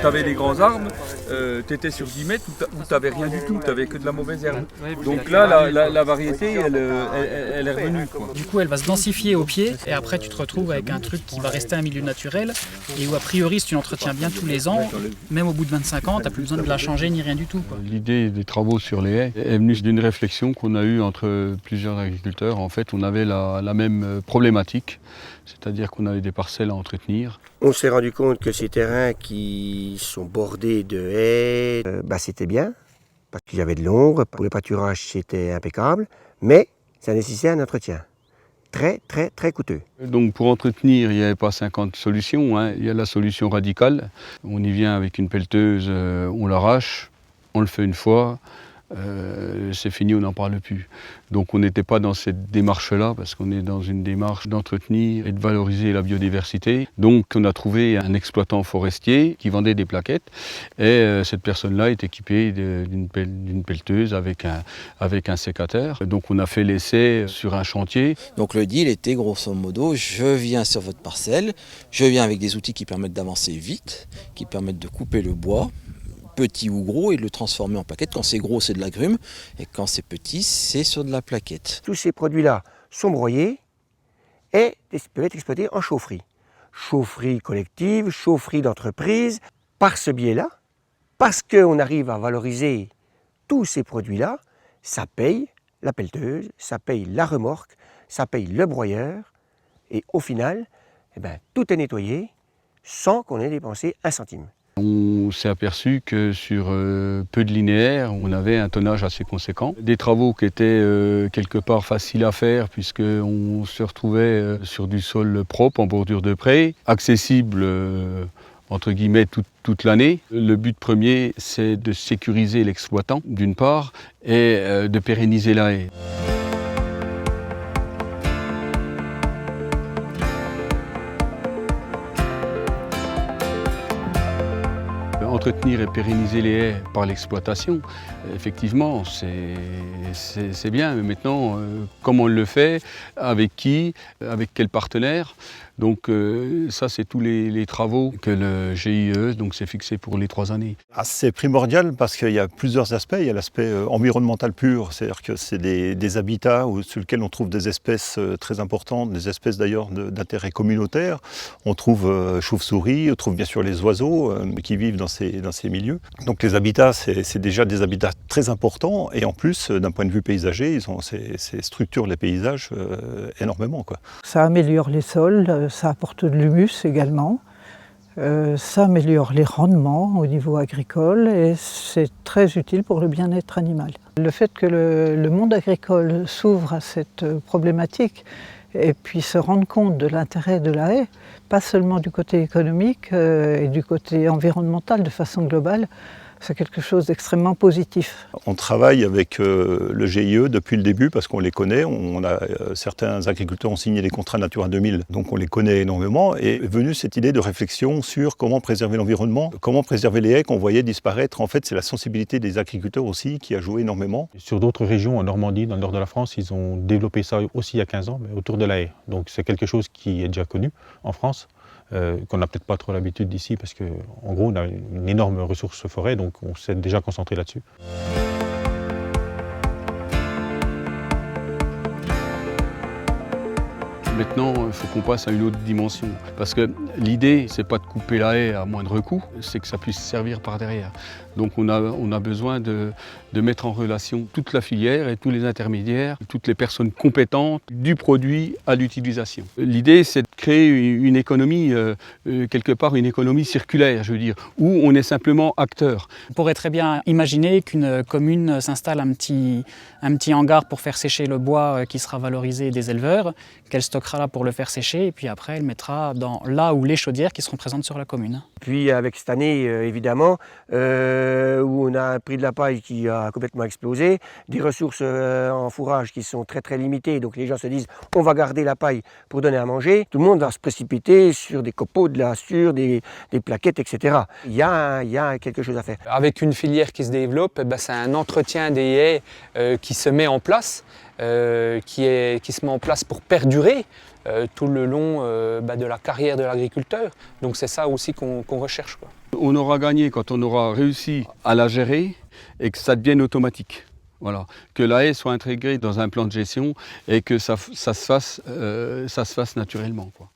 tu avais des grands arbres, tu étais sur 10 mètres où tu n'avais rien du tout, tu n'avais que de la mauvaise herbe. Donc là, la variété, elle est revenue, quoi. Du coup, elle va se densifier au pied et après tu te retrouves avec un truc qui va rester un milieu naturel et où a priori, si tu l'entretiens bien tous les ans, même au bout de 25 ans, tu n'as plus besoin de la changer ni rien du tout, quoi. L'idée des travaux sur les haies est venue d'une réflexion qu'on a eue entre plusieurs agriculteurs. En fait, on avait la même problématique, c'est-à-dire qu'on avait des parcelles à entretenir. On s'est rendu compte que ces terrains qui sont bordés de haies, c'était bien, parce qu'il y avait de l'ombre, pour le pâturage c'était impeccable, mais ça nécessitait un entretien très très très coûteux. Donc pour entretenir, il n'y avait pas 50 solutions, hein. Il y a la solution radicale. On y vient avec une pelleteuse, on l'arrache, on le fait une fois. C'est fini, on n'en parle plus. Donc on n'était pas dans cette démarche-là, parce qu'on est dans une démarche d'entretenir et de valoriser la biodiversité. Donc on a trouvé un exploitant forestier qui vendait des plaquettes, et cette personne-là est équipée d'une pelleteuse avec un sécateur. Donc on a fait l'essai sur un chantier. Donc le deal était grosso modo, je viens sur votre parcelle, je viens avec des outils qui permettent d'avancer vite, qui permettent de couper le bois, petit ou gros, et de le transformer en plaquette. Quand c'est gros, c'est de l'agrumes, et quand c'est petit, c'est sur de la plaquette. Tous ces produits-là sont broyés et peuvent être exploités en chaufferie. Chaufferie collective, chaufferie d'entreprise. Par ce biais-là, parce qu'on arrive à valoriser tous ces produits-là, ça paye la pelleteuse, ça paye la remorque, ça paye le broyeur, et au final, tout est nettoyé sans qu'on ait dépensé un centime. On s'est aperçu que sur peu de linéaires, on avait un tonnage assez conséquent. Des travaux qui étaient quelque part faciles à faire, puisqu'on se retrouvait sur du sol propre, en bordure de pré, accessible entre guillemets toute l'année. Le but premier, c'est de sécuriser l'exploitant, d'une part, et de pérenniser la haie. Entretenir et pérenniser les haies par l'exploitation, effectivement, c'est bien. Mais maintenant, comment on le fait, avec qui, avec quel partenaire? Donc ça, c'est tous les travaux que le GIE s'est fixé pour les 3 années. C'est primordial parce qu'il y a plusieurs aspects. Il y a l'aspect environnemental pur, c'est-à-dire que c'est des habitats sur lesquels on trouve des espèces très importantes, des espèces d'ailleurs d'intérêt communautaire. On trouve chauves-souris, on trouve bien sûr les oiseaux qui vivent dans ces milieux. Donc les habitats, c'est déjà des habitats très importants, et en plus, d'un point de vue paysager, ces structurent les paysages énormément, quoi. Ça améliore les sols, ça apporte de l'humus également, ça améliore les rendements au niveau agricole, et c'est très utile pour le bien-être animal. Le fait que le monde agricole s'ouvre à cette problématique et puis se rendre compte de l'intérêt de la haie, pas seulement du côté économique et du côté environnemental de façon globale, c'est quelque chose d'extrêmement positif. On travaille avec le GIE depuis le début parce qu'on les connaît. Certains agriculteurs ont signé des contrats Natura 2000, donc on les connaît énormément. Et est venue cette idée de réflexion sur comment préserver l'environnement, comment préserver les haies qu'on voyait disparaître. En fait, c'est la sensibilité des agriculteurs aussi qui a joué énormément. Sur d'autres régions, en Normandie, dans le nord de la France, ils ont développé ça aussi il y a 15 ans, mais autour de la haie. Donc c'est quelque chose qui est déjà connu en France. Qu'on n'a peut-être pas trop l'habitude d'ici, parce qu'en gros on a une énorme ressource forêt, donc on s'est déjà concentré là-dessus. Maintenant, il faut qu'on passe à une autre dimension. Parce que l'idée, c'est pas de couper la haie à moindre coût, c'est que ça puisse servir par derrière. Donc on a besoin de mettre en relation toute la filière et tous les intermédiaires, toutes les personnes compétentes du produit à l'utilisation. L'idée, c'est de créer une économie, quelque part une économie circulaire, je veux dire, où on est simplement acteur. On pourrait très bien imaginer qu'une commune s'installe un petit hangar pour faire sécher le bois qui sera valorisé des éleveurs, qu'elle stockera là pour le faire sécher, et puis après elle mettra dans là où les chaudières qui seront présentes sur la commune. Puis avec cette année, évidemment, où on a un prix de la paille qui a complètement explosé, des ressources en fourrage qui sont très très limitées, donc les gens se disent on va garder la paille pour donner à manger, tout le monde va se précipiter sur des copeaux, sur des plaquettes, etc. Il y a quelque chose à faire. Avec une filière qui se développe, c'est un entretien des haies qui se met en place, qui se met en place pour perdurer tout le long de la carrière de l'agriculteur. Donc c'est ça aussi qu'on recherche, quoi. On aura gagné quand on aura réussi à la gérer et que ça devienne automatique. Voilà. Que la haie soit intégrée dans un plan de gestion et que ça se fasse naturellement, quoi.